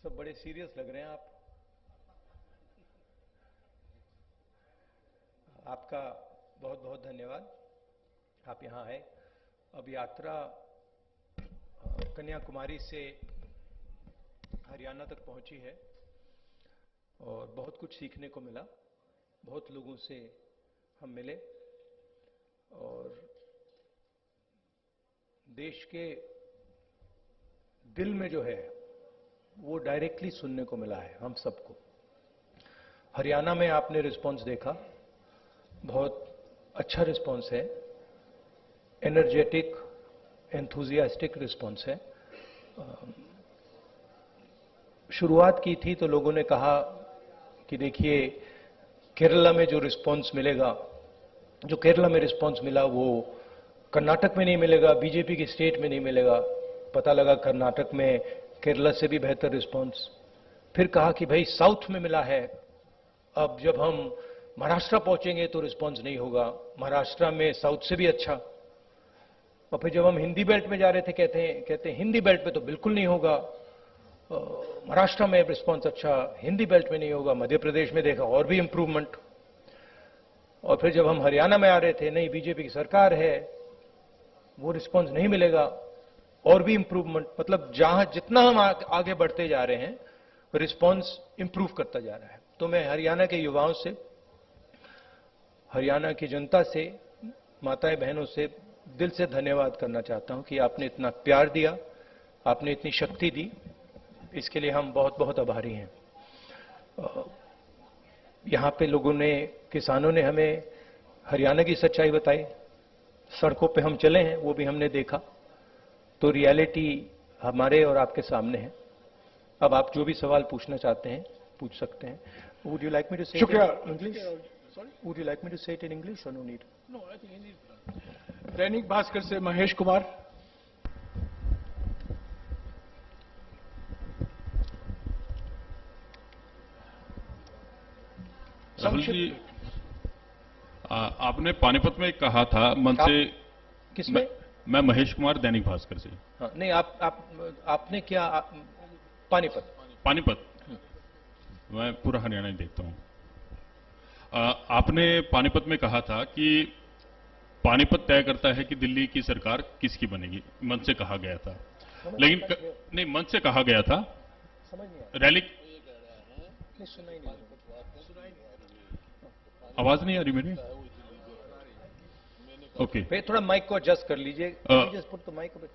सब बड़े सीरियस लग रहे हैं आप। आपका बहुत बहुत धन्यवाद, आप यहाँ आए। अब यात्रा कन्याकुमारी से हरियाणा तक पहुंची है और बहुत कुछ सीखने को मिला। बहुत लोगों से हम मिले और देश के दिल में जो है वो डायरेक्टली सुनने को मिला है हम सबको। हरियाणा में आपने रिस्पांस देखा, बहुत अच्छा रिस्पांस है, एनर्जेटिक, एंथुजियास्टिक रिस्पांस है। शुरुआत की थी तो लोगों ने कहा कि देखिए केरला में जो रिस्पांस मिलेगा, जो केरला में रिस्पांस मिला वो कर्नाटक में नहीं मिलेगा, बीजेपी की स्टेट में नहीं मिलेगा। पता लगा कर्नाटक में केरला से भी बेहतर रिस्पांस। फिर कहा कि भाई साउथ में मिला है, अब जब हम महाराष्ट्र पहुंचेंगे तो रिस्पांस नहीं होगा, महाराष्ट्र में साउथ से भी अच्छा। और फिर जब हम हिंदी बेल्ट में जा रहे थे कहते हैं हिंदी बेल्ट में तो बिल्कुल नहीं होगा, महाराष्ट्र में रिस्पांस अच्छा, हिंदी बेल्ट में नहीं होगा। मध्य प्रदेश में देखा और भी इंप्रूवमेंट। और फिर जब हम हरियाणा में आ रहे थे, नहीं बीजेपी की सरकार है, वो रिस्पांस नहीं मिलेगा, और भी इंप्रूवमेंट। मतलब जहां जितना हम आगे बढ़ते जा रहे हैं रिस्पांस इंप्रूव करता जा रहा है। तो मैं हरियाणा के युवाओं से, हरियाणा की जनता से, माताएं बहनों से दिल से धन्यवाद करना चाहता हूं कि आपने इतना प्यार दिया, आपने इतनी शक्ति दी, इसके लिए हम बहुत बहुत आभारी हैं। यहां पे लोगों ने, किसानों ने हमें हरियाणा की सच्चाई बताई, सड़कों पे हम चले हैं वो भी हमने देखा। तो रियलिटी हमारे और आपके सामने है। अब आप जो भी सवाल पूछना चाहते हैं पूछ सकते हैं। Would you like me to say it in English? Sorry, would you like me to say it in English और no need? No, I think Hindi. Dainik Bhaskar से महेश कुमार। राहुल जी, आपने पानीपत में कहा था मन से। किसमें? मैं महेश कुमार, दैनिक भास्कर से। हाँ, नहीं आपने क्या पानीपत मैं पूरा हरियाणा ही देखता हूं। आपने पानीपत में कहा था कि पानीपत तय करता है कि दिल्ली की सरकार किसकी बनेगी, मन से कहा गया था। लेकिन नहीं, मन से कहा गया था। समझ नहीं आया। रैली सुनाई नहीं, आवाज नहीं आ रही मेरी? ओके, फिर थोड़ा माइक को एडजस्ट कर लीजिए। Just put the mic a bit.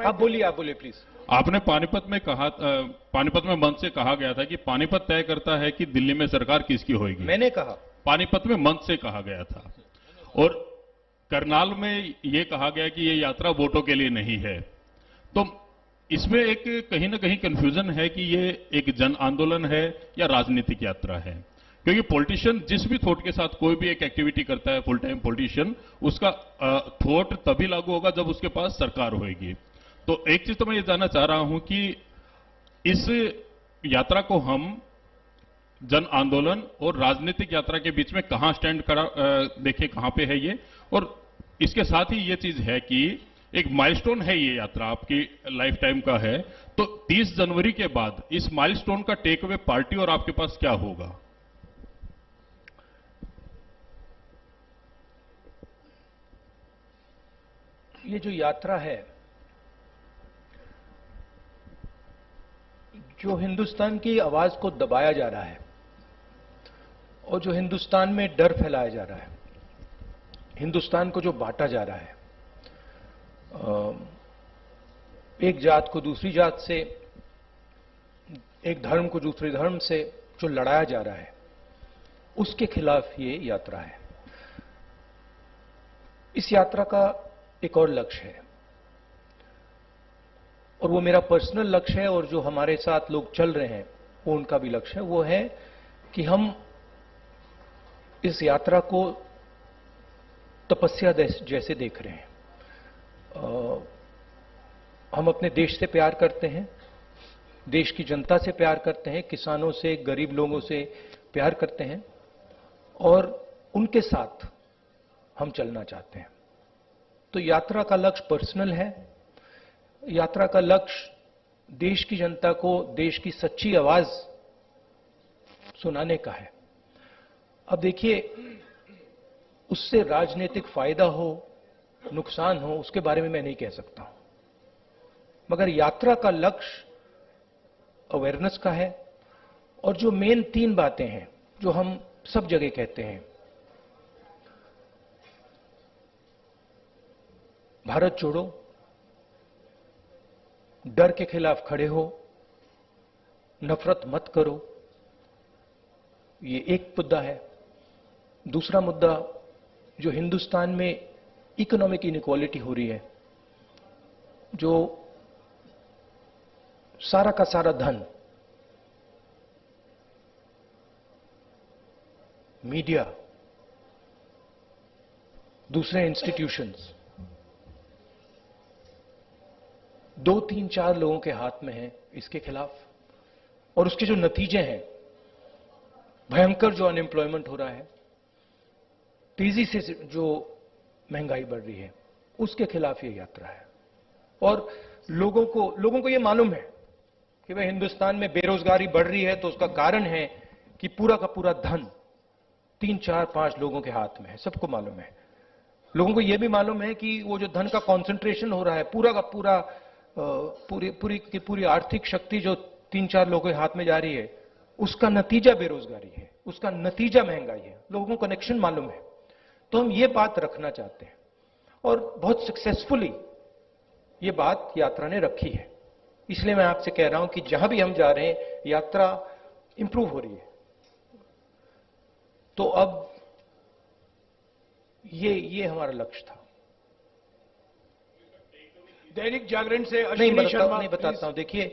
आप बोलिए प्लीज। आपने पानीपत में कहा, पानीपत में मन से कहा गया था कि पानीपत तय करता है कि दिल्ली में सरकार किसकी होगी। मैंने कहा पानीपत में मन से कहा गया था। और करनाल में यह कहा गया कि यह यात्रा वोटों के लिए नहीं है। तो इसमें एक कहीं ना कहीं कंफ्यूजन है कि यह एक जन आंदोलन है या राजनीतिक यात्रा है। क्योंकि पॉलिटिशियन जिस भी थॉट के साथ कोई भी एक एक्टिविटी करता है, फुल टाइम पॉलिटिशियन, उसका थॉट तभी लागू होगा जब उसके पास सरकार होगी। तो एक चीज तो मैं ये जानना चाह रहा हूं कि इस यात्रा को हम जन आंदोलन और राजनीतिक यात्रा के बीच में कहां स्टैंड करा, देखें कहां पे है ये। और इसके साथ ही ये चीज है कि एक माइलस्टोन है ये यात्रा, आपकी लाइफ टाइम का है। तो 30 जनवरी के बाद इस माइलस्टोन का टेक अवे पार्टी और आपके पास क्या होगा? ये जो यात्रा है, जो हिंदुस्तान की आवाज को दबाया जा रहा है और जो हिंदुस्तान में डर फैलाया जा रहा है, हिंदुस्तान को जो बांटा जा रहा है, एक जात को दूसरी जात से, एक धर्म को दूसरे धर्म से जो लड़ाया जा रहा है, उसके खिलाफ ये यात्रा है। इस यात्रा का एक और लक्ष्य है और वो मेरा पर्सनल लक्ष्य है, और जो हमारे साथ लोग चल रहे हैं वो उनका भी लक्ष्य है। वो है कि हम इस यात्रा को तपस्या जैसे देख रहे हैं। हम अपने देश से प्यार करते हैं, देश की जनता से प्यार करते हैं, किसानों से, गरीब लोगों से प्यार करते हैं और उनके साथ हम चलना चाहते हैं। तो यात्रा का लक्ष्य पर्सनल है, यात्रा का लक्ष्य देश की जनता को देश की सच्ची आवाज सुनाने का है। अब देखिए, उससे राजनीतिक फायदा हो, नुकसान हो, उसके बारे में मैं नहीं कह सकता हूं, मगर यात्रा का लक्ष्य अवेयरनेस का है। और जो मेन 3 बातें हैं जो हम सब जगह कहते हैं, भारत छोड़ो, डर के खिलाफ खड़े हो, नफरत मत करो, ये एक मुद्दा है। दूसरा मुद्दा, जो हिंदुस्तान में इकोनॉमिक इनइक्वालिटी हो रही है, जो सारा का सारा धन मीडिया, दूसरे इंस्टीट्यूशंस 2, 3, 4 लोगों के हाथ में है, इसके खिलाफ। और उसके जो नतीजे हैं, भयंकर जो अनएम्प्लॉयमेंट हो रहा है, तेजी से जो महंगाई बढ़ रही है, उसके खिलाफ ये यात्रा है। और लोगों को ये मालूम है कि भाई हिंदुस्तान में बेरोजगारी बढ़ रही है तो उसका कारण है कि पूरा का पूरा धन 3, 4, 5 लोगों के हाथ में है, सबको मालूम है। लोगों को यह भी मालूम है कि वो जो धन का कॉन्सेंट्रेशन हो रहा है, पूरा का पूरा पूरी आर्थिक शक्ति जो 3, 4 लोगों के हाथ में जा रही है, उसका नतीजा बेरोजगारी है, उसका नतीजा महंगाई है। लोगों को कनेक्शन मालूम है। तो हम ये बात रखना चाहते हैं और बहुत सक्सेसफुली ये बात यात्रा ने रखी है। इसलिए मैं आपसे कह रहा हूं कि जहां भी हम जा रहे हैं, यात्रा इंप्रूव हो रही है। तो अब ये हमारा लक्ष्य था। दैनिक जागरण से अश्विनी शर्मा। नहीं बताता हूं। देखिए,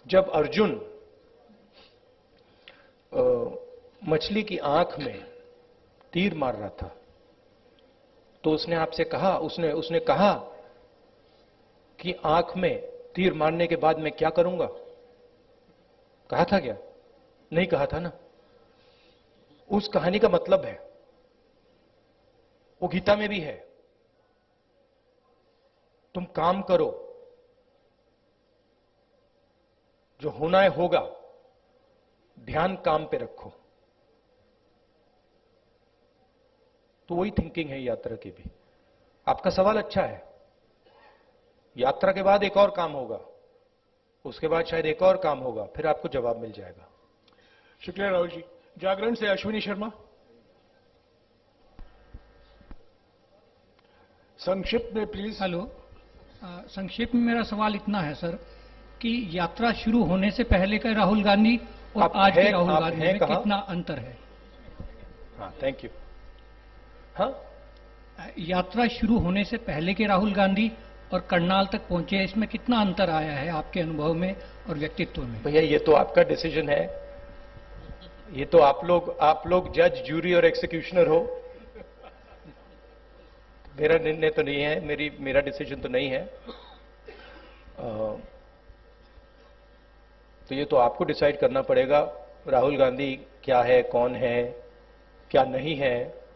जब अर्जुन मछली की आंख में तीर मार रहा था, तो उसने आपसे कहा, उसने कहा कि आंख में तीर मारने के बाद मैं क्या करूंगा? कहा था क्या? नहीं कहा था ना। उस कहानी का मतलब है, वो गीता में भी है, तुम काम करो, जो होना है होगा, ध्यान काम पे रखो। तो वही थिंकिंग है यात्रा की भी। आपका सवाल अच्छा है। यात्रा के बाद एक और काम होगा, उसके बाद शायद एक और काम होगा, फिर आपको जवाब मिल जाएगा। शुक्रिया राहुल जी। जागरण से अश्विनी शर्मा। संक्षिप्त में प्लीज। हेलो। संक्षिप्त में मेरा सवाल इतना है सर कि यात्रा शुरू होने से पहले का राहुल गांधी और आज के राहुल गांधी में कितना अंतर है? हाँ, थैंक यू। हाँ, यात्रा शुरू होने से पहले के राहुल गांधी और करनाल तक पहुंचे, इसमें कितना अंतर आया है आपके अनुभव में और व्यक्तित्व में? भैया, ये तो आपका डिसीजन है। ये तो आप लोग जज, जूरी और एक्सिक्यूशनर हो। मेरा निर्णय तो नहीं है, मेरा डिसीजन तो नहीं है। तो ये तो आपको डिसाइड करना पड़ेगा, राहुल गांधी क्या है, कौन है, क्या नहीं है,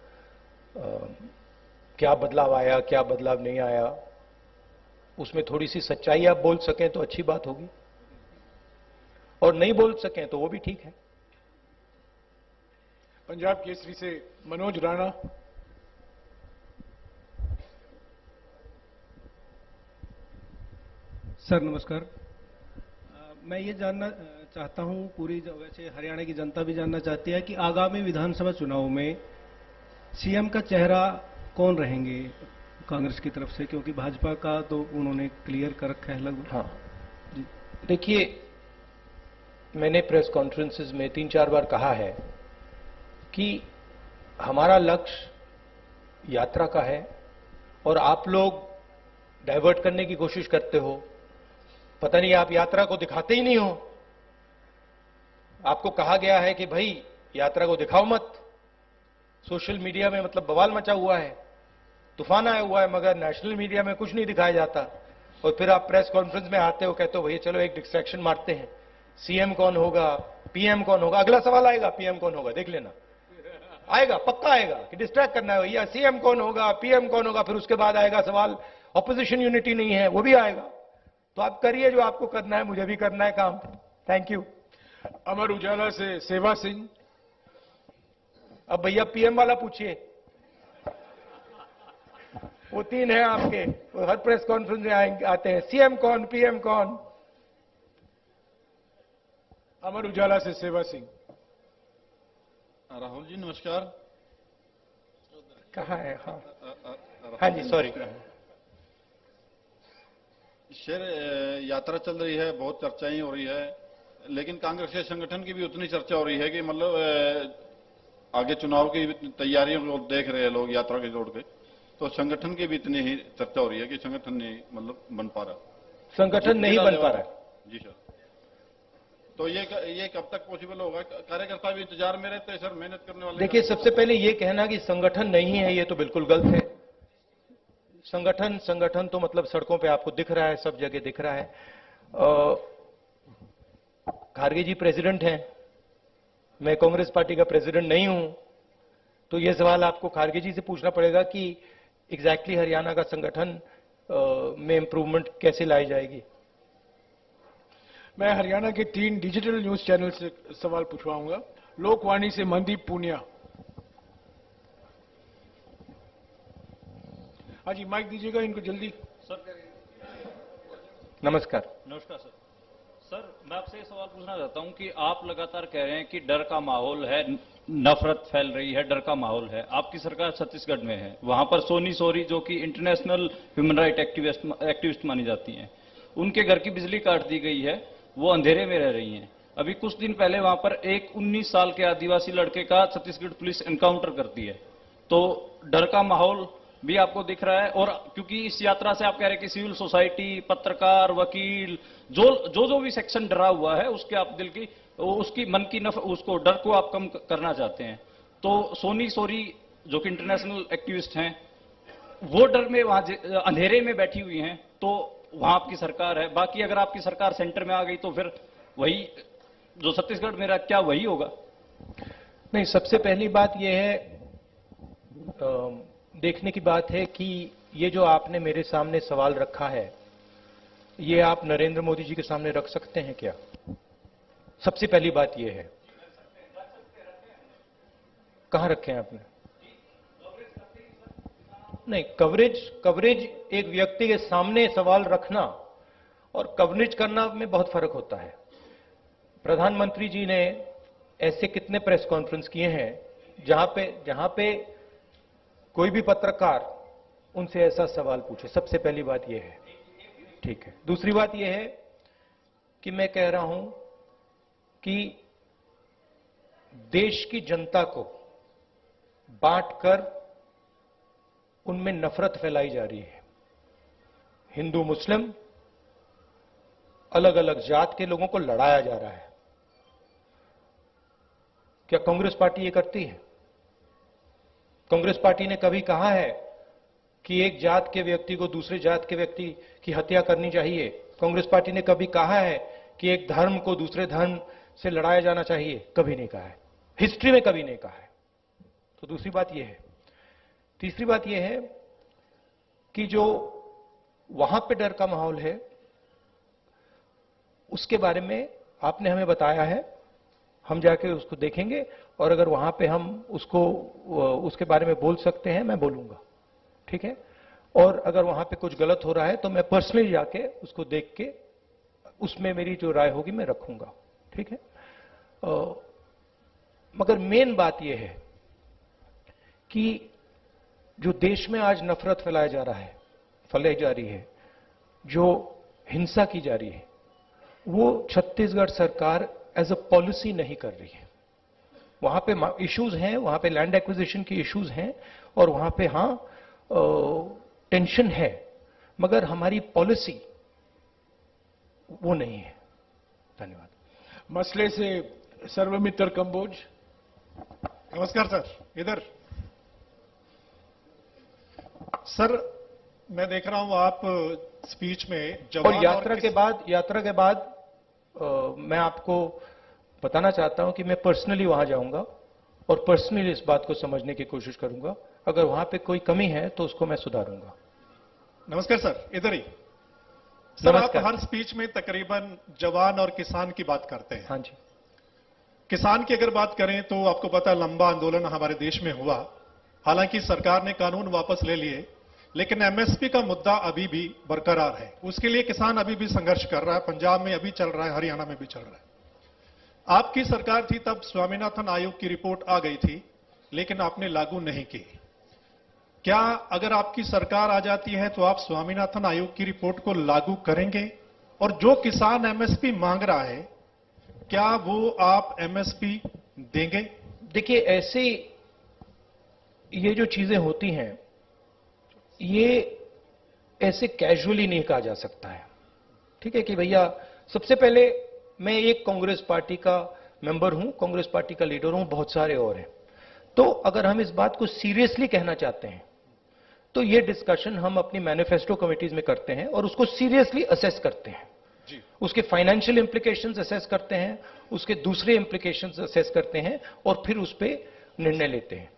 क्या बदलाव आया, क्या बदलाव नहीं आया। उसमें थोड़ी सी सच्चाई आप बोल सकें तो अच्छी बात होगी, और नहीं बोल सकें तो वो भी ठीक है। पंजाब केसरी से मनोज राणा। सर नमस्कार। मैं ये जानना चाहता हूं, वैसे हरियाणा की जनता भी जानना चाहती है कि आगामी विधानसभा चुनाव में सीएम का चेहरा कौन रहेंगे कांग्रेस की तरफ से, क्योंकि भाजपा का तो उन्होंने क्लियर कर रखा है लगभग। हाँ जी, देखिए, मैंने प्रेस कॉन्फ्रेंसेस में 3-4 बार कहा है कि हमारा लक्ष्य यात्रा का है, और आप लोग डाइवर्ट करने की कोशिश करते हो। पता नहीं, आप यात्रा को दिखाते ही नहीं हो। आपको कहा गया है कि भाई यात्रा को दिखाओ मत। सोशल मीडिया में मतलब बवाल मचा हुआ है, तूफान आया हुआ है, मगर नेशनल मीडिया में कुछ नहीं दिखाया जाता। और फिर आप प्रेस कॉन्फ्रेंस में आते हो, कहते हो भैया चलो एक डिस्ट्रैक्शन मारते हैं, सीएम कौन होगा, पीएम कौन होगा, अगला सवाल आएगा पीएम कौन होगा, देख लेना आएगा, पक्का आएगा कि डिस्ट्रैक्ट करना है भैया, सीएम कौन होगा, पीएम कौन होगा, फिर उसके बाद आएगा सवाल ऑपोजिशन यूनिटी नहीं है, वो भी आएगा। तो आप करिए जो आपको करना है, मुझे भी करना है काम। Thank you. अमर उजाला से सेवा सिंह। अब भैया पीएम वाला पूछिए, वो 3 है आपके, वो हर प्रेस कॉन्फ्रेंस में आते हैं, सीएम कौन, पीएम कौन। अमर उजाला से सेवा सिंह। राहुल जी नमस्कार। कहाँ है? हाँ हाँ जी, सॉरी। शेर यात्रा चल रही है, बहुत चर्चाएं हो रही है, लेकिन कांग्रेस के संगठन की भी उतनी चर्चा हो रही है कि मतलब आगे चुनाव की तैयारियों को देख रहे हैं लोग यात्रा के जोड़ के, तो संगठन की भी इतनी ही चर्चा हो रही है कि संगठन नहीं मतलब बन पा रहा, संगठन नहीं बन पा रहा है। जी सर, तो ये कब तक पॉसिबल होगा? कार्यकर्ता भी इंतजार में रहते हैं सर, मेहनत करने वाले। देखिए, सबसे पहले ये कहना कि संगठन नहीं है, ये तो बिल्कुल गलत है। संगठन तो मतलब सड़कों पे आपको दिख रहा है, सब जगह दिख रहा है। खारगे जी प्रेसिडेंट हैं, मैं कांग्रेस पार्टी का प्रेसिडेंट नहीं हूं, तो यह सवाल आपको खारगे जी से पूछना पड़ेगा कि एग्जैक्टली हरियाणा का संगठन में इंप्रूवमेंट कैसे लाई जाएगी। मैं हरियाणा के 3 डिजिटल न्यूज चैनल से सवाल पूछवाऊंगा। लोकवाणी से मनदीप पूनिया। हाँ जी, माइक दीजिएगा इनको जल्दी। नमस्कार। नमस्कार सर। सर, मैं आपसे ये सवाल पूछना चाहता हूं कि आप लगातार कह रहे हैं कि डर का माहौल है, नफरत फैल रही है, डर का माहौल है। आपकी सरकार छत्तीसगढ़ में है, वहां पर सोनी सोरी जो कि इंटरनेशनल ह्यूमन राइट एक्टिविस्ट मानी जाती हैं, उनके घर की बिजली काट दी गई है, वो अंधेरे में रह रही हैं। अभी कुछ दिन पहले वहां पर एक 19 साल के आदिवासी लड़के का छत्तीसगढ़ पुलिस एनकाउंटर करती है। तो डर का माहौल भी आपको दिख रहा है, और क्योंकि इस यात्रा से आप कह रहे हैं कि सिविल सोसाइटी, पत्रकार, वकील, जो भी सेक्शन डरा हुआ है, उसके आप दिल की, उसकी मन की उसको डर को आप कम करना चाहते हैं। तो सोनी सोरी जो कि इंटरनेशनल एक्टिविस्ट हैं, वो डर में वहां अंधेरे में बैठी हुई हैं, तो वहां आपकी सरकार है। बाकी अगर आपकी सरकार सेंटर में आ गई तो फिर वही जो छत्तीसगढ़ में रहा, क्या वही होगा? नहीं, सबसे पहली बात यह है, देखने की बात है कि ये जो आपने मेरे सामने सवाल रखा है, ये आप नरेंद्र मोदी जी के सामने रख सकते हैं क्या? सबसे पहली बात ये है। कहां रखे हैं आपने? नहीं, कवरेज एक व्यक्ति के सामने सवाल रखना और कवरेज करना में बहुत फर्क होता है। प्रधानमंत्री जी ने ऐसे कितने प्रेस कॉन्फ्रेंस किए हैं जहां पे कोई भी पत्रकार उनसे ऐसा सवाल पूछे। सबसे पहली बात यह है, ठीक है। दूसरी बात यह है कि मैं कह रहा हूं कि देश की जनता को बांटकर उनमें नफरत फैलाई जा रही है। हिंदू मुस्लिम, अलग अलग जात के लोगों को लड़ाया जा रहा है। क्या कांग्रेस पार्टी ये करती है? कांग्रेस पार्टी ने कभी कहा है कि एक जात के व्यक्ति को दूसरे जात के व्यक्ति की हत्या करनी चाहिए? कांग्रेस पार्टी ने कभी कहा है कि एक धर्म को दूसरे धर्म से लड़ाया जाना चाहिए? कभी नहीं कहा है, हिस्ट्री में कभी नहीं कहा है। तो दूसरी बात यह है। तीसरी बात यह है कि जो वहां पे डर का माहौल है, उसके बारे में आपने हमें बताया है, हम जाके उसको देखेंगे, और अगर वहां पे हम उसके बारे में बोल सकते हैं, मैं बोलूंगा, ठीक है। और अगर वहां पे कुछ गलत हो रहा है तो मैं पर्सनली जाके उसको देख के उसमें मेरी जो राय होगी मैं रखूंगा, ठीक है। मगर मेन बात यह है कि जो देश में आज नफरत फैलाई जा रही है, जो हिंसा की जा रही है, वो छत्तीसगढ़ सरकार एज अ पॉलिसी नहीं कर रही है। वहां पे इश्यूज हैं, वहां पे लैंड एक्विजिशन की इश्यूज हैं, और वहां पे हां टेंशन है, मगर हमारी पॉलिसी वो नहीं है। धन्यवाद। मसले से सर्वमित्र कंबोज। नमस्कार सर। इधर सर, मैं देख रहा हूं आप स्पीच में और यात्रा के बाद मैं आपको बताना चाहता हूं कि मैं पर्सनली वहां जाऊंगा और पर्सनली इस बात को समझने की कोशिश करूंगा। अगर वहां पे कोई कमी है तो उसको मैं सुधारूंगा। नमस्कार सर, इधर ही। सर, आप नमस्कार। हर स्पीच में तकरीबन जवान और किसान की बात करते हैं। हाँ जी। किसान की अगर बात करें तो आपको पता है लंबा आंदोलन हमारे देश में हुआ। हालांकि सरकार ने कानून वापस ले लिए, लेकिन एमएसपी का मुद्दा अभी भी बरकरार है। उसके लिए किसान अभी भी संघर्ष कर रहा है। पंजाब में अभी चल रहा है, हरियाणा में भी चल रहा है। आपकी सरकार थी तब स्वामीनाथन आयोग की रिपोर्ट आ गई थी, लेकिन आपने लागू नहीं की। क्या अगर आपकी सरकार आ जाती है तो आप स्वामीनाथन आयोग की रिपोर्ट को लागू करेंगे? और जो किसान एमएसपी मांग रहा है, क्या वो आप एमएसपी देंगे? देखिए, ऐसी ये जो चीजें होती हैं, ये ऐसे कैजुअली नहीं कहा जा सकता है। ठीक है कि भैया, सबसे पहले मैं एक कांग्रेस पार्टी का मेंबर हूं, कांग्रेस पार्टी का लीडर हूं, बहुत सारे और हैं। तो अगर हम इस बात को सीरियसली कहना चाहते हैं तो ये डिस्कशन हम अपनी मैनिफेस्टो कमिटीज में करते हैं और उसको सीरियसली असेस करते हैं। उसके फाइनेंशियल इंप्लीकेशंस असेस करते हैं, उसके दूसरे इंप्लीकेशंस असेस करते हैं और फिर उस पर निर्णय लेते हैं।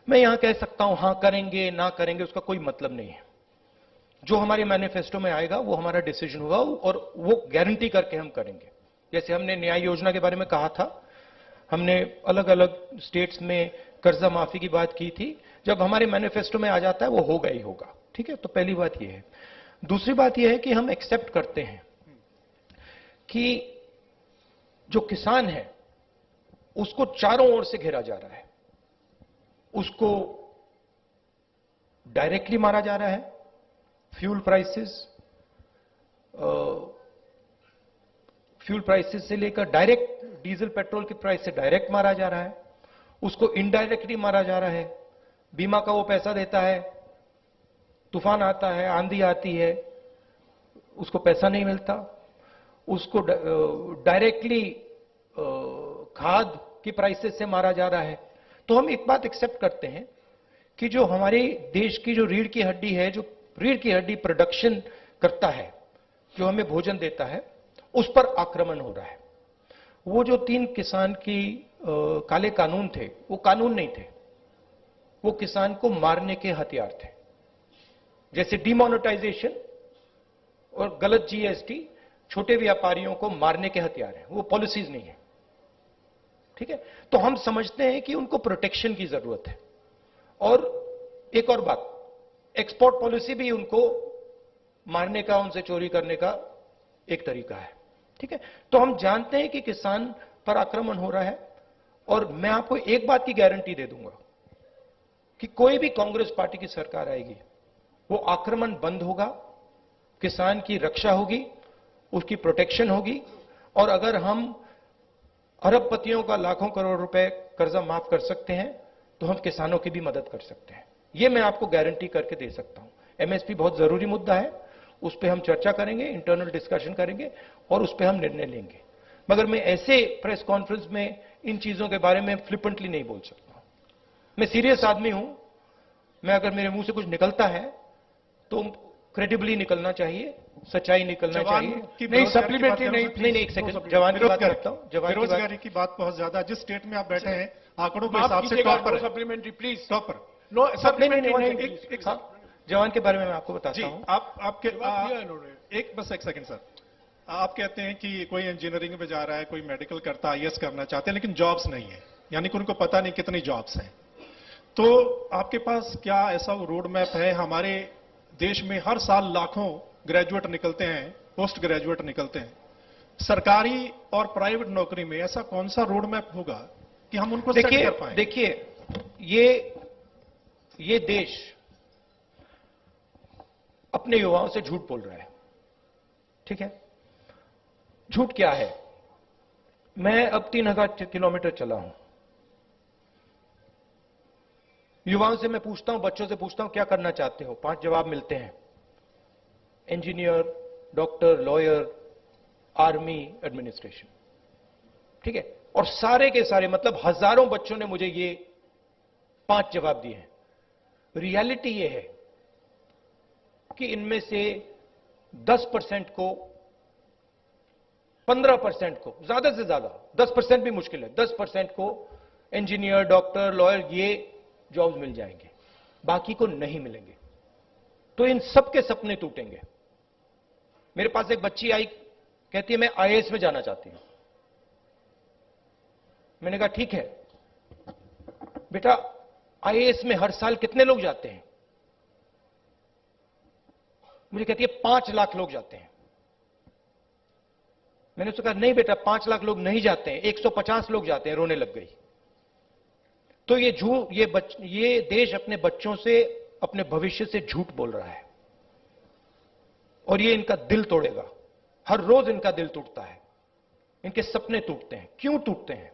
मैं यहां कह सकता हूं हां करेंगे ना करेंगे, उसका कोई मतलब नहीं है। जो हमारे मैनिफेस्टो में आएगा वो हमारा डिसीजन होगा और वो गारंटी करके हम करेंगे। जैसे हमने न्याय योजना के बारे में कहा था, हमने अलग अलग स्टेट्स में कर्जा माफी की बात की थी। जब हमारे मैनिफेस्टो में आ जाता है वो होगा ही होगा। ठीक है, तो पहली बात ये है। दूसरी बात ये है कि हम एक्सेप्ट करते हैं कि जो किसान है उसको चारों ओर से घेरा जा रहा है। उसको डायरेक्टली मारा जा रहा है, फ्यूल प्राइसेस से लेकर डायरेक्ट डीजल पेट्रोल की प्राइस से डायरेक्ट मारा जा रहा है। उसको इनडायरेक्टली मारा जा रहा है। बीमा का वो पैसा देता है, तूफान आता है, आंधी आती है, उसको पैसा नहीं मिलता। उसको डायरेक्टली खाद की प्राइसेस से मारा जा रहा है। तो हम एक बात एक्सेप्ट करते हैं कि जो हमारे देश की जो रीढ़ की हड्डी है, जो रीढ़ की हड्डी प्रोडक्शन करता है, जो हमें भोजन देता है, उस पर आक्रमण हो रहा है। वो जो 3 किसान की काले कानून थे, वो कानून नहीं थे, वो किसान को मारने के हथियार थे। जैसे डिमोनेटाइजेशन और गलत जीएसटी छोटे व्यापारियों को मारने के हथियार हैं, वो पॉलिसीज नहीं है। ठीक है, तो हम समझते हैं कि उनको प्रोटेक्शन की जरूरत है। और एक और बात, एक्सपोर्ट पॉलिसी भी उनको मारने का, उनसे चोरी करने का एक तरीका है। ठीक है, तो हम जानते हैं कि किसान पर आक्रमण हो रहा है और मैं आपको एक बात की गारंटी दे दूंगा कि कोई भी कांग्रेस पार्टी की सरकार आएगी, वो आक्रमण बंद होगा, किसान की रक्षा होगी, उसकी प्रोटेक्शन होगी। और अगर हम अरबपतियों का लाखों करोड़ रुपए कर्जा माफ कर सकते हैं तो हम किसानों की भी मदद कर सकते हैं। यह मैं आपको गारंटी करके दे सकता हूं। एमएसपी बहुत जरूरी मुद्दा है, उस पर हम चर्चा करेंगे, इंटरनल डिस्कशन करेंगे और उस पर हम निर्णय लेंगे। मगर मैं ऐसे प्रेस कॉन्फ्रेंस में इन चीजों के बारे में फ्लिपेंटली नहीं बोल सकता। मैं सीरियस आदमी हूं। मैं अगर मेरे मुंह से कुछ निकलता है तो क्रेडिबली निकलना चाहिए, सच्चाई निकलना चाहिए। नहीं, सप्लीमेंट्री नहीं, एक सेकंड, जवान की बात करता हूं। बेरोजगारी की बात बहुत ज्यादा, जिस स्टेट में आप बैठे हैं आंकड़ों के हिसाब से टॉप पर, सप्लीमेंटरी प्लीज, टॉप पर। No supplementary. जवान के बारे में मैं आपको बताता हूं। आपके एक सेकंड सर। आप कहते हैं कि कोई इंजीनियरिंग में जा रहा है, कोई मेडिकल करता है, आईएएस करना चाहते हैं, लेकिन जॉब्स नहीं है, यानी कि उनको पता नहीं कितनी जॉब्स हैं। तो आपके पास क्या ऐसा रोड मैप है? हमारे देश में हर साल लाखों ग्रेजुएट निकलते हैं, पोस्ट ग्रेजुएट निकलते हैं। सरकारी और प्राइवेट नौकरी में ऐसा कौन सा रोड मैप होगा कि हम उनको सेट कर पाएं? देखिए, ये देश अपने युवाओं से झूठ बोल रहा है। ठीक है, झूठ क्या है? मैं अब 3000 किलोमीटर चला हूं। युवाओं से मैं पूछता हूं, बच्चों से पूछता हूं क्या करना चाहते हो, 5 जवाब मिलते हैं। Engineer, doctor, lawyer, army, administration. ठीक है, और सारे के सारे, मतलब हजारों बच्चों ने मुझे ये 5 जवाब दिए हैं। रियलिटी ये है कि इनमें से 10% को 15% को, ज्यादा से ज्यादा 10% भी मुश्किल है, 10% को इंजीनियर, डॉक्टर, लॉयर ये जॉब्स मिल जाएंगे, बाकी को नहीं मिलेंगे। तो इन सबके सपने टूटेंगे। मेरे पास एक बच्ची आई, कहती है मैं आईएएस में जाना चाहती हूं। मैंने कहा ठीक है बेटा, आईएएस में हर साल कितने लोग जाते हैं? मुझे कहती है 5 लाख लोग जाते हैं। मैंने उससे कहा नहीं बेटा, 5 लाख लोग नहीं जाते हैं, 150 लोग जाते हैं। रोने लग गई। तो ये देश अपने बच्चों से, अपने भविष्य से झूठ बोल रहा है और ये इनका दिल तोड़ेगा। हर रोज इनका दिल टूटता है, इनके सपने टूटते हैं। क्यों टूटते हैं?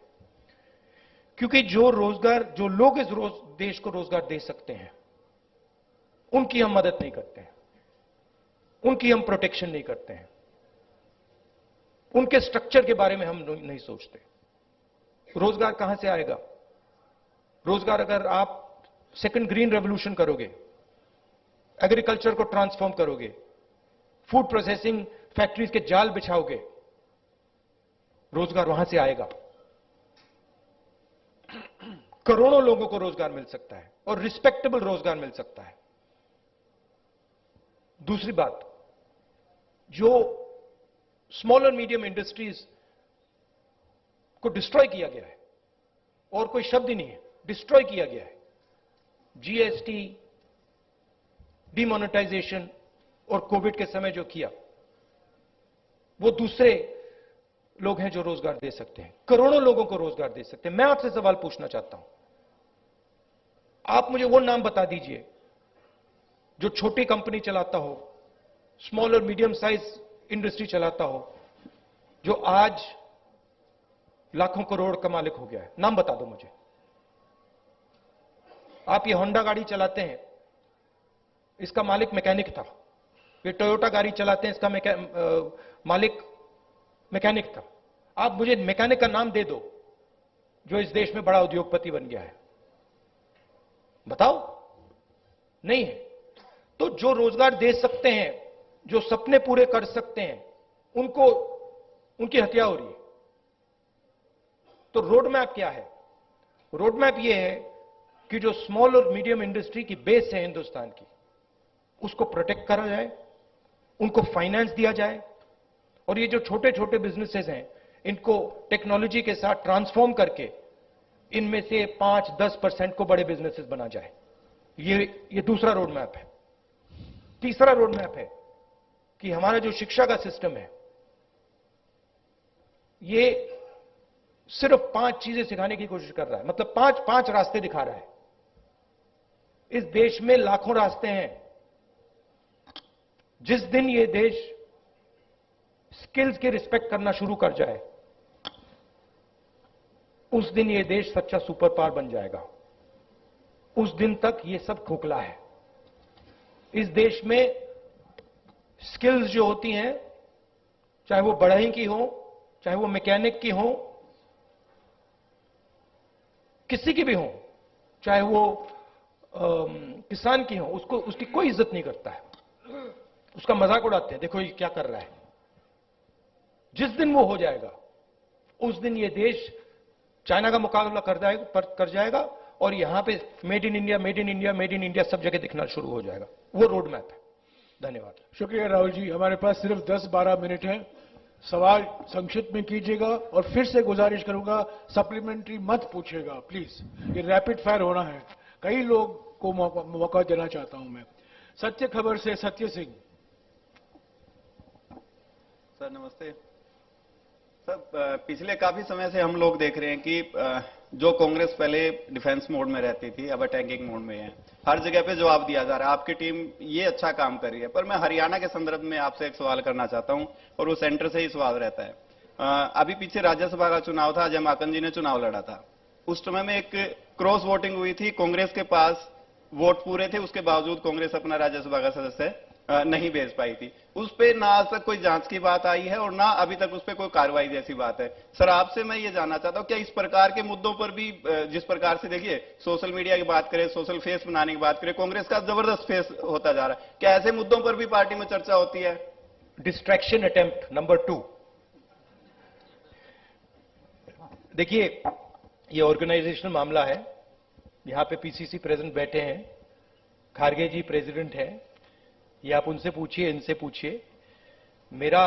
क्योंकि जो लोग इस देश को रोजगार दे सकते हैं, उनकी हम मदद नहीं करते हैं, उनकी हम प्रोटेक्शन नहीं करते हैं, उनके स्ट्रक्चर के बारे में हम नहीं सोचते। रोजगार कहां से आएगा? रोजगार अगर आप सेकंड ग्रीन रेवोल्यूशन करोगे, एग्रीकल्चर को ट्रांसफॉर्म करोगे, फूड प्रोसेसिंग फैक्ट्रीज के जाल बिछाओगे, रोजगार वहां से आएगा। करोड़ों लोगों को रोजगार मिल सकता है और रिस्पेक्टेबल रोजगार मिल सकता है। दूसरी बात, जो स्मॉल और मीडियम इंडस्ट्रीज को डिस्ट्रॉय किया गया है, और कोई शब्द ही नहीं है, डिस्ट्रॉय किया गया है। जीएसटी, डिमोनेटाइजेशन और कोविड के समय जो किया, वो दूसरे लोग हैं जो रोजगार दे सकते हैं, करोड़ों लोगों को रोजगार दे सकते हैं। मैं आपसे सवाल पूछना चाहता हूं, आप मुझे वो नाम बता दीजिए जो छोटी कंपनी चलाता हो, स्मॉल और मीडियम साइज इंडस्ट्री चलाता हो, जो आज लाखों करोड़ का मालिक हो गया है। नाम बता दो मुझे। आप ये होंडा गाड़ी चलाते हैं, इसका मालिक मैकेनिक था। ये टोयोटा गाड़ी चलाते हैं, इसका मालिक मैकेनिक था। आप मुझे मैकेनिक का नाम दे दो जो इस देश में बड़ा उद्योगपति बन गया है, बताओ। नहीं है। तो जो रोजगार दे सकते हैं, जो सपने पूरे कर सकते हैं, उनकी हत्या हो रही है। तो रोड मैप क्या है? रोड मैप यह है कि जो स्मॉल और मीडियम इंडस्ट्री की बेस है हिंदुस्तान की, उसको प्रोटेक्ट करा जाए, उनको फाइनेंस दिया जाए, और ये जो छोटे छोटे बिजनेसेस हैं, इनको टेक्नोलॉजी के साथ ट्रांसफॉर्म करके इनमें से 5-10% को बड़े बिजनेसेस बना जाए। ये दूसरा रोड मैप है। तीसरा रोड मैप है कि हमारा जो शिक्षा का सिस्टम है, ये सिर्फ 5 चीजें सिखाने की कोशिश कर रहा है, मतलब 5 रास्ते दिखा रहा है। इस देश में लाखों रास्ते हैं। जिस दिन ये देश स्किल्स की रिस्पेक्ट करना शुरू कर जाए, उस दिन ये देश सच्चा सुपर पावर बन जाएगा। उस दिन तक ये सब खोखला है। इस देश में स्किल्स जो होती हैं, चाहे वो बढ़ई की हो, चाहे वो मैकेनिक की हो, किसी की भी हो, चाहे वो किसान की हो, उसकी कोई इज्जत नहीं करता है, उसका मजाक उड़ाते हैं, देखो ये क्या कर रहा है। जिस दिन वो हो जाएगा, उस दिन ये देश चाइना का मुकाबला कर जाएगा और यहां पे made in India, made in India, made in India सब जगह दिखना शुरू हो जाएगा। वो रोड मैप है। धन्यवाद। शुक्रिया राहुल जी। हमारे पास सिर्फ 10-12 मिनट है। सवाल संक्षिप्त में कीजिएगा और फिर से गुजारिश करूंगा सप्लीमेंट्री मत पूछिएगा प्लीज। ये रैपिड फायर होना है। कई लोग को मौका देना चाहता हूं मैं। सत्य खबर से सत्य सिंह। सर नमस्ते। सर पिछले काफी समय से हम लोग देख रहे हैं कि जो कांग्रेस पहले डिफेंस मोड में रहती थी, अब अटैकिंग मोड में है। हर जगह पे जवाब दिया जा रहा है। आपकी टीम ये अच्छा काम कर रही है, पर मैं हरियाणा के संदर्भ में आपसे एक सवाल करना चाहता हूं और वो सेंटर से ही सवाल रहता है। अभी पीछे राज्यसभा का चुनाव था, अजय माकन जी ने चुनाव लड़ा था। उस समय में एक क्रॉस वोटिंग हुई थी। कांग्रेस के पास वोट पूरे थे, उसके बावजूद कांग्रेस अपना राज्यसभा का सदस्य नहीं भेज पाई थी। उस पे ना आज तक कोई जांच की बात आई है और ना अभी तक उस पे कोई कार्रवाई जैसी बात है। सर आपसे मैं ये जानना चाहता हूं, क्या इस प्रकार के मुद्दों पर भी, जिस प्रकार से देखिए सोशल मीडिया की बात करें, सोशल फेस बनाने की बात करें, कांग्रेस का जबरदस्त फेस होता जा रहा है, क्या ऐसे मुद्दों पर भी पार्टी में चर्चा होती है? Distraction attempt number 2। देखिए, ये ऑर्गेनाइजेशनल मामला है। यहां पे पीसीसी प्रेसिडेंट बैठे हैं, खारगे जी प्रेसिडेंट हैं, ये आप उनसे पूछिए, इनसे पूछिए। मेरा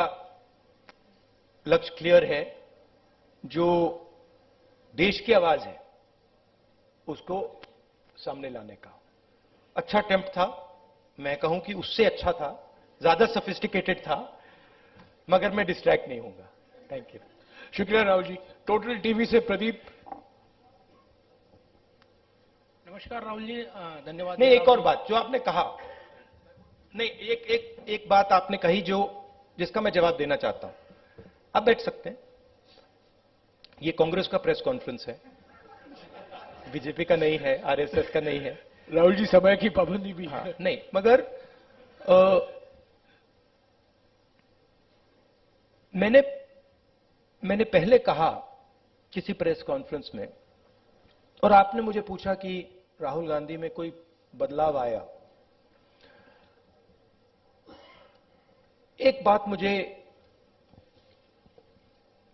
लक्ष्य क्लियर है, जो देश की आवाज है उसको सामने लाने का। अच्छा अटेम्प्ट था, मैं कहूं कि उससे अच्छा था, ज्यादा सोफिस्टिकेटेड था, मगर मैं डिस्ट्रैक्ट नहीं होऊंगा। Thank you. शुक्रिया राहुल जी। टोटल टीवी से प्रदीप। नमस्कार राहुल जी, धन्यवाद। नहीं, एक और बात जो आपने कहा, नहीं, एक बात आपने कही जिसका मैं जवाब देना चाहता हूं। आप बैठ सकते हैं। ये कांग्रेस का प्रेस कॉन्फ्रेंस है, बीजेपी का नहीं है, आरएसएस का नहीं है। राहुल जी, समय की पाबंदी भी है। नहीं, मगर मैंने पहले कहा किसी प्रेस कॉन्फ्रेंस में, और आपने मुझे पूछा कि राहुल गांधी में कोई बदलाव आया। एक बात मुझे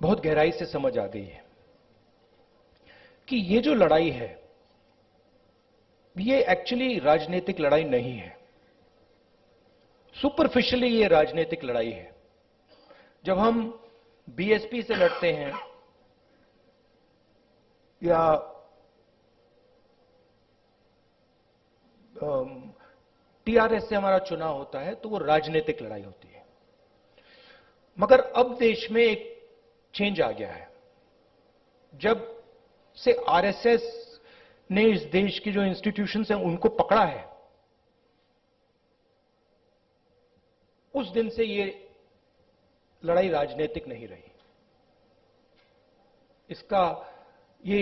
बहुत गहराई से समझ आ गई है कि ये जो लड़ाई है, ये एक्चुअली राजनीतिक लड़ाई नहीं है। सुपरफिशियली ये राजनीतिक लड़ाई है। जब हम बीएसपी से लड़ते हैं या टीआरएस से हमारा चुनाव होता है, तो वो राजनीतिक लड़ाई होती है। मगर अब देश में एक चेंज आ गया है। जब से आरएसएस ने इस देश की जो इंस्टीट्यूशंस हैं उनको पकड़ा है, उस दिन से ये लड़ाई राजनीतिक नहीं रही। इसका ये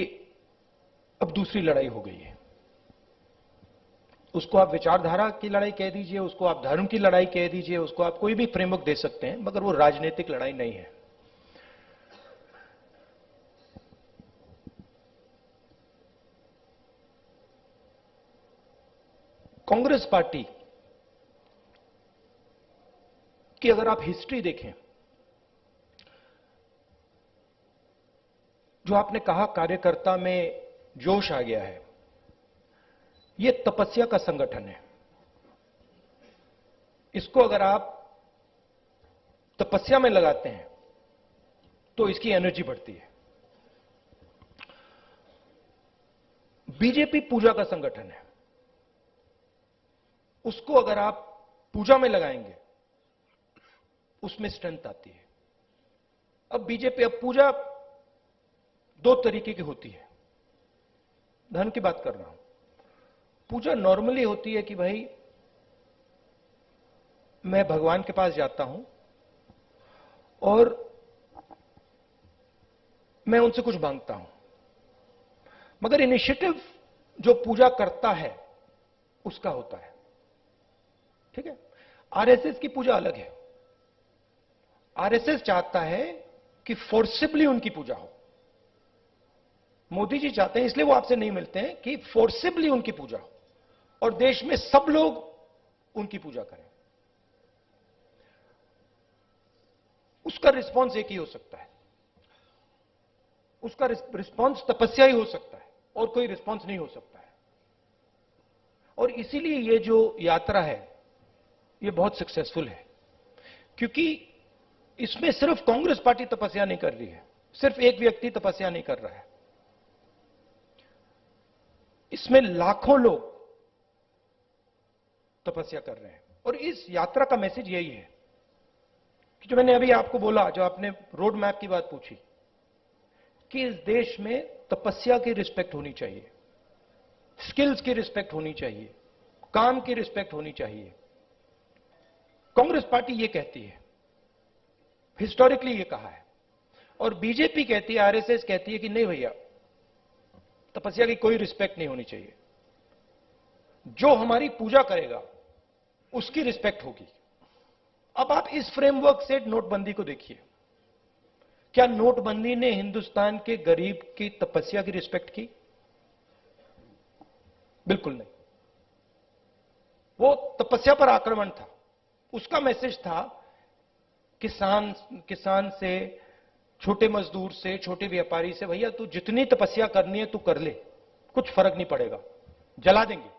अब दूसरी लड़ाई हो गई है। उसको आप विचारधारा की लड़ाई कह दीजिए, उसको आप धर्म की लड़ाई कह दीजिए, उसको आप कोई भी फ्रेमवर्क दे सकते हैं, मगर वो राजनीतिक लड़ाई नहीं है। कांग्रेस पार्टी की अगर आप हिस्ट्री देखें, जो आपने कहा कार्यकर्ता में जोश आ गया है, यह तपस्या का संगठन है। इसको अगर आप तपस्या में लगाते हैं तो इसकी एनर्जी बढ़ती है। बीजेपी पूजा का संगठन है, उसको अगर आप पूजा में लगाएंगे उसमें स्ट्रेंथ आती है। अब बीजेपी, अब पूजा दो तरीके की होती है। धन की बात कर रहा हूं। पूजा नॉर्मली होती है कि भाई मैं भगवान के पास जाता हूं और मैं उनसे कुछ मांगता हूं। मगर इनिशिएटिव जो पूजा करता है उसका होता है। ठीक है, आरएसएस की पूजा अलग है। आरएसएस चाहता है कि फोर्सिबली उनकी पूजा हो। मोदी जी चाहते हैं, इसलिए वो आपसे नहीं मिलते हैं, कि फोर्सिबली उनकी पूजा हो और देश में सब लोग उनकी पूजा करें। उसका रिस्पॉन्स एक ही हो सकता है। उसका रिस्पॉन्स तपस्या ही हो सकता है और कोई रिस्पॉन्स नहीं हो सकता है। और इसीलिए ये जो यात्रा है ये बहुत सक्सेसफुल है, क्योंकि इसमें सिर्फ कांग्रेस पार्टी तपस्या नहीं कर रही है, सिर्फ एक व्यक्ति तपस्या नहीं कर रहा है। इसमें लाखों लोग तपस्या कर रहे हैं। और इस यात्रा का मैसेज यही है कि जो मैंने अभी आपको बोला, जो आपने रोड मैप की बात पूछी, कि इस देश में तपस्या की रिस्पेक्ट होनी चाहिए, स्किल्स की रिस्पेक्ट होनी चाहिए, काम की रिस्पेक्ट होनी चाहिए। कांग्रेस पार्टी ये कहती है, हिस्टोरिकली ये कहा है। और बीजेपी कहती है, आरएसएस कहती है कि नहीं भैया, तपस्या की कोई रिस्पेक्ट नहीं होनी चाहिए। जो हमारी पूजा करेगा उसकी रिस्पेक्ट होगी। अब आप इस फ्रेमवर्क से नोटबंदी को देखिए। क्या नोटबंदी ने हिंदुस्तान के गरीब की तपस्या की रिस्पेक्ट की? बिल्कुल नहीं। वो तपस्या पर आक्रमण था। उसका मैसेज था किसान से छोटे मजदूर से, छोटे व्यापारी से, भैया तू जितनी तपस्या करनी है तू कर ले, कुछ फर्क नहीं पड़ेगा, जला देंगे।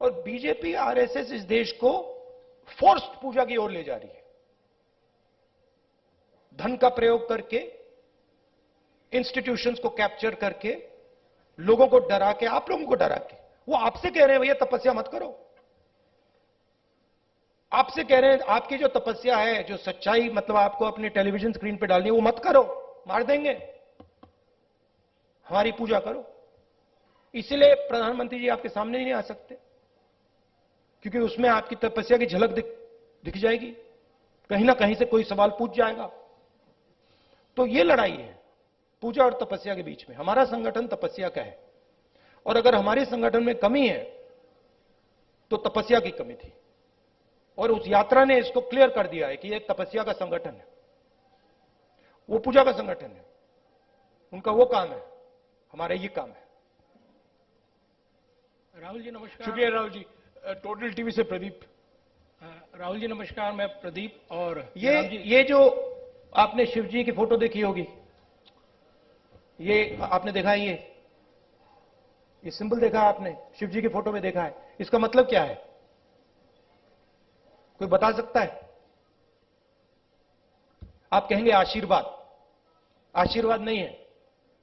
और बीजेपी आरएसएस इस देश को फोर्स्ड पूजा की ओर ले जा रही है, धन का प्रयोग करके, इंस्टीट्यूशंस को कैप्चर करके, लोगों को डरा के, आप लोगों को डरा के। वो आपसे कह रहे हैं भैया तपस्या मत करो, आपसे कह रहे हैं आपकी जो तपस्या है, जो सच्चाई मतलब आपको अपने टेलीविजन स्क्रीन पे डालनी है, वो मत करो, मार देंगे, हमारी पूजा करो। इसलिए प्रधानमंत्री जी आपके सामने नहीं आ सकते, क्योंकि उसमें आपकी तपस्या की झलक दिख जाएगी, कहीं ना कहीं से कोई सवाल पूछ जाएगा। तो ये लड़ाई है पूजा और तपस्या के बीच में। हमारा संगठन तपस्या का है, और अगर हमारे संगठन में कमी है तो तपस्या की कमी थी, और उस यात्रा ने इसको क्लियर कर दिया है कि ये तपस्या का संगठन है, वो पूजा का संगठन है। उनका वो काम है, हमारा ये काम है। राहुल जी नमस्कार। शुक्रिया राहुल जी। टोटल टीवी से प्रदीप। राहुल जी नमस्कार, मैं प्रदीप। और ये जो आपने शिव जी की फोटो देखी होगी, ये आपने देखा है, ये सिंबल देखा है आपने, शिव जी की फोटो में देखा है, इसका मतलब क्या है? कोई बता सकता है? आप कहेंगे आशीर्वाद। आशीर्वाद नहीं है,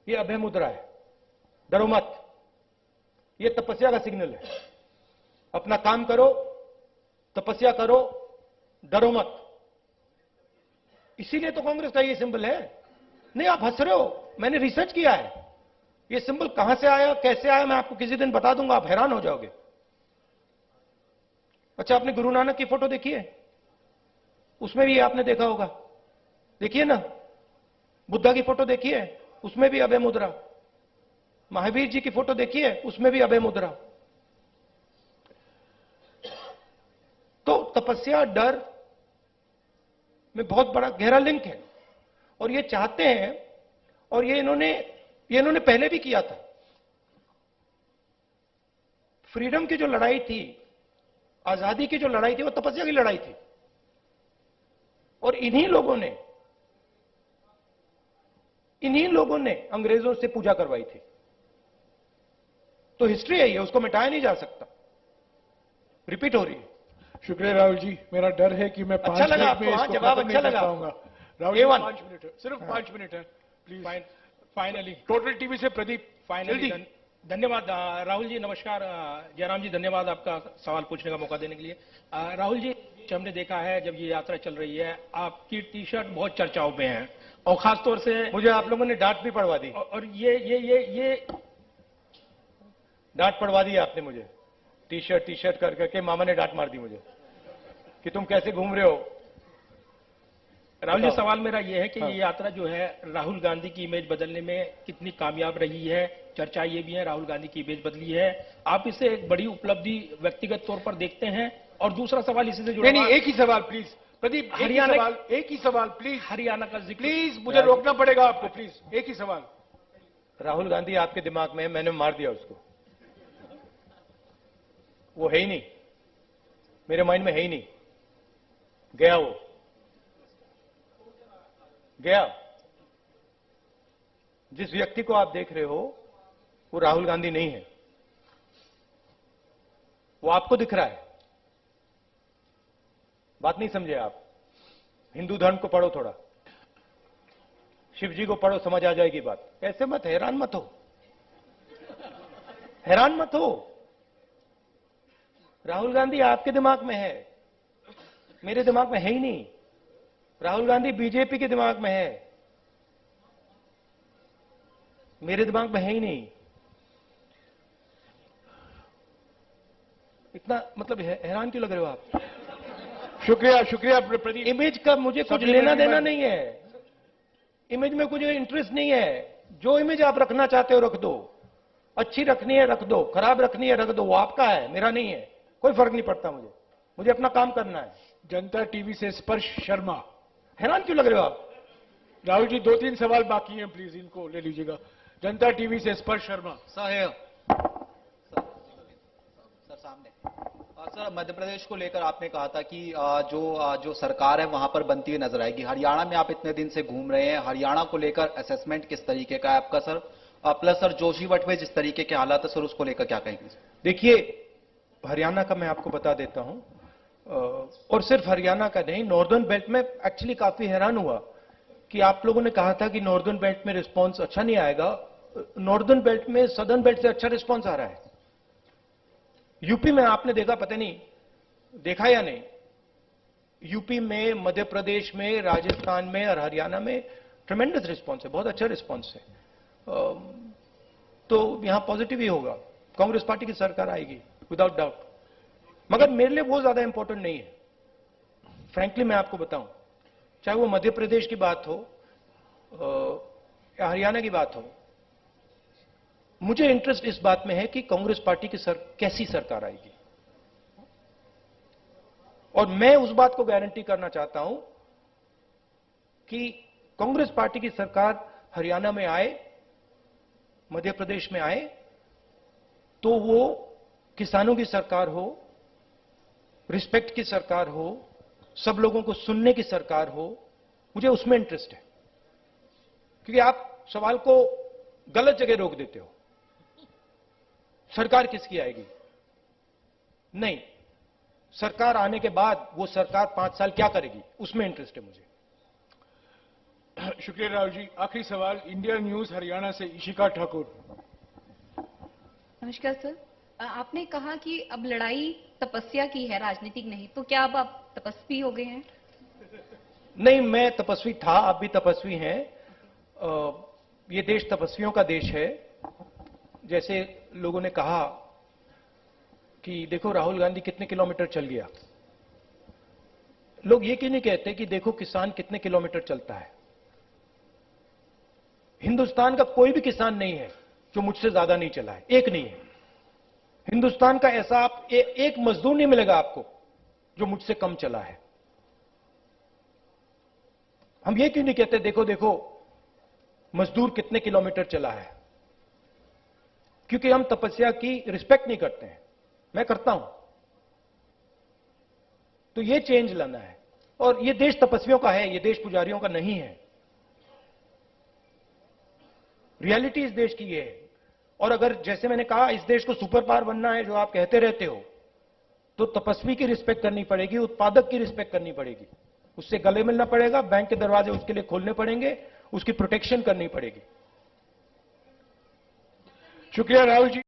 ये अभय मुद्रा है, डरो मत। ये तपस्या का सिग्नल है, अपना काम करो, तपस्या करो, डरो मत। इसीलिए तो कांग्रेस का ये सिंबल है। नहीं, आप हंस रहे हो, मैंने रिसर्च किया है, ये सिंबल कहां से आया, कैसे आया, मैं आपको किसी दिन बता दूंगा, आप हैरान हो जाओगे। अच्छा, आपने गुरु नानक की फोटो देखी है? उसमें भी आपने देखा होगा, देखिए ना। बुद्धा की फोटो देखी है? उसमें भी अभय मुद्रा। महावीर जी की फोटो देखी है? उसमें भी अभय मुद्रा। तो तपस्या, डर में बहुत बड़ा गहरा लिंक है, और ये चाहते हैं, और ये इन्होंने पहले भी किया था। फ्रीडम की जो लड़ाई थी, आजादी की जो लड़ाई थी, वो तपस्या की लड़ाई थी, और इन्हीं लोगों ने अंग्रेजों से पूजा करवाई थी। तो हिस्ट्री है ये, उसको मिटाया नहीं जा सकता, रिपीट हो रही है। शुक्रिया राहुल जी। मेरा डर है कि मैं 5 अच्छा लगा मिनट में आपको? इसको जवाब खत्म अच्छा नहीं कर लगा पाऊंगा। राहुल जी, A1 5 मिनट है, सिर्फ 5 मिनट है, प्लीज। फाइनली टोटल टीवी से प्रदीप। फाइनली धन्यवाद। राहुल जी नमस्कार। जयराम जी धन्यवाद आपका सवाल पूछने का मौका देने के लिए। राहुल जी, हमने देखा है जब ये यात्रा चल रही है, आपकी टी शर्ट बहुत चर्चाओं में है, और खासतौर से मुझे आप लोगों ने डांट भी पड़वा दी, और ये डांट पड़वा दी आपने मुझे। टी शर्ट कर करके मामा ने डांट मार दी मुझे कि तुम कैसे घूम रहे हो। राहुल जी, सवाल मेरा यह है कि ये यात्रा जो है राहुल गांधी की इमेज बदलने में कितनी कामयाब रही है? चर्चा ये भी है राहुल गांधी की इमेज बदली है, आप इसे एक बड़ी उपलब्धि व्यक्तिगत तौर पर देखते हैं? और दूसरा सवाल इसी से जुड़ा, नहीं, एक ही सवाल प्लीज प्रदीप, एक ही सवाल प्लीज। हरियाणा का जिक्र, प्लीज मुझे रोकना पड़ेगा आपको, प्लीज एक ही सवाल। राहुल गांधी आपके दिमाग में है, मैंने मार दिया उसको, वो है ही नहीं, मेरे माइंड में है ही नहीं, गया, वो गया। जिस व्यक्ति को आप देख रहे हो वो राहुल गांधी नहीं है, वो आपको दिख रहा है। बात नहीं समझे आप? हिंदू धर्म को पढ़ो थोड़ा, शिव जी को पढ़ो, समझ आ जाएगी बात। ऐसे मत, हैरान मत हो, हैरान मत हो। राहुल गांधी आपके दिमाग में है, मेरे दिमाग में है ही नहीं। राहुल गांधी बीजेपी के दिमाग में है, मेरे दिमाग में है ही नहीं। इतना मतलब हैरान क्यों लग रहे हो आप? शुक्रिया प्रदीप। इमेज का मुझे कुछ लेना देना नहीं है, इमेज में कुछ इंटरेस्ट नहीं है। जो इमेज आप रखना चाहते हो रख दो, अच्छी रखनी है रख दो, खराब रखनी है रख दो, वो आपका है, मेरा नहीं है, कोई फर्क नहीं पड़ता मुझे अपना काम करना है। जनता टीवी से स्पर्श शर्मा। हैरान क्यों लग रहे हो आप? राहुल जी, 2-3 सवाल बाकी हैं, प्लीज इनको ले लीजिएगा। जनता टीवी से स्पर्श शर्मा। सर सामने। सर, मध्य प्रदेश को लेकर आपने कहा था कि जो सरकार है वहां पर बनती हुई नजर आएगी। हरियाणा में आप इतने दिन से घूम रहे हैं, हरियाणा को लेकर असेसमेंट किस तरीके का है आपका सर? प्लस सर, जोशीमठ में जिस तरीके के हालात है सर, उसको लेकर क्या कहेंगे? देखिए, हरियाणा का मैं आपको बता देता हूं, और सिर्फ हरियाणा का नहीं, नॉर्दर्न बेल्ट में एक्चुअली काफी हैरान हुआ कि आप लोगों ने कहा था कि नॉर्दर्न बेल्ट में रिस्पांस अच्छा नहीं आएगा। नॉर्दर्न बेल्ट में सदर्न बेल्ट से अच्छा रिस्पांस आ रहा है। यूपी में आपने देखा, पता नहीं देखा या नहीं, यूपी में, मध्य प्रदेश में, राजस्थान में और हरियाणा में ट्रेमेंडस रिस्पांस है, बहुत अच्छा रिस्पांस है। तो यहां पॉजिटिव ही होगा, कांग्रेस पार्टी की सरकार आएगी विदाउट डाउट। मगर मेरे लिए वो ज्यादा इंपॉर्टेंट नहीं है, फ्रैंकली मैं आपको बताऊं, चाहे वो मध्य प्रदेश की बात हो या हरियाणा की बात हो। मुझे इंटरेस्ट इस बात में है कि कांग्रेस पार्टी की कैसी सरकार आएगी, और मैं उस बात को गारंटी करना चाहता हूं कि कांग्रेस पार्टी की सरकार हरियाणा में आए, मध्य प्रदेश में आए, तो वो किसानों की सरकार हो, रिस्पेक्ट की सरकार हो, सब लोगों को सुनने की सरकार हो। मुझे उसमें इंटरेस्ट है, क्योंकि आप सवाल को गलत जगह रोक देते हो। सरकार किसकी आएगी? नहीं, सरकार आने के बाद वो सरकार 5 साल क्या करेगी, उसमें इंटरेस्ट है मुझे। शुक्रिया राहुल जी। आखिरी सवाल इंडिया न्यूज हरियाणा से इशिका ठाकुर। नमस्कार सर, आपने कहा कि अब लड़ाई तपस्या की है, राजनीतिक नहीं, तो क्या अब आप तपस्वी हो गए हैं? नहीं, मैं तपस्वी था, आप भी तपस्वी हैं। ये देश तपस्वियों का देश है। जैसे लोगों ने कहा कि देखो राहुल गांधी कितने किलोमीटर चल गया, लोग ये क्यों नहीं कहते कि देखो किसान कितने किलोमीटर चलता है? हिंदुस्तान का कोई भी किसान नहीं है जो मुझसे ज्यादा नहीं चला है, एक नहीं है। हिंदुस्तान का ऐसा आप एक मजदूर नहीं मिलेगा आपको जो मुझसे कम चला है। हम ये क्यों नहीं कहते देखो देखो मजदूर कितने किलोमीटर चला है? क्योंकि हम तपस्या की रिस्पेक्ट नहीं करते हैं, मैं करता हूं। तो ये चेंज लाना है, और ये देश तपस्वियों का है, ये देश पुजारियों का नहीं है। रियलिटी इस देश की ये है। और अगर जैसे मैंने कहा इस देश को सुपर पावर बनना है, जो आप कहते रहते हो, तो तपस्वी की रिस्पेक्ट करनी पड़ेगी, उत्पादक की रिस्पेक्ट करनी पड़ेगी, उससे गले मिलना पड़ेगा, बैंक के दरवाजे उसके लिए खोलने पड़ेंगे, उसकी प्रोटेक्शन करनी पड़ेगी। शुक्रिया राहुल जी।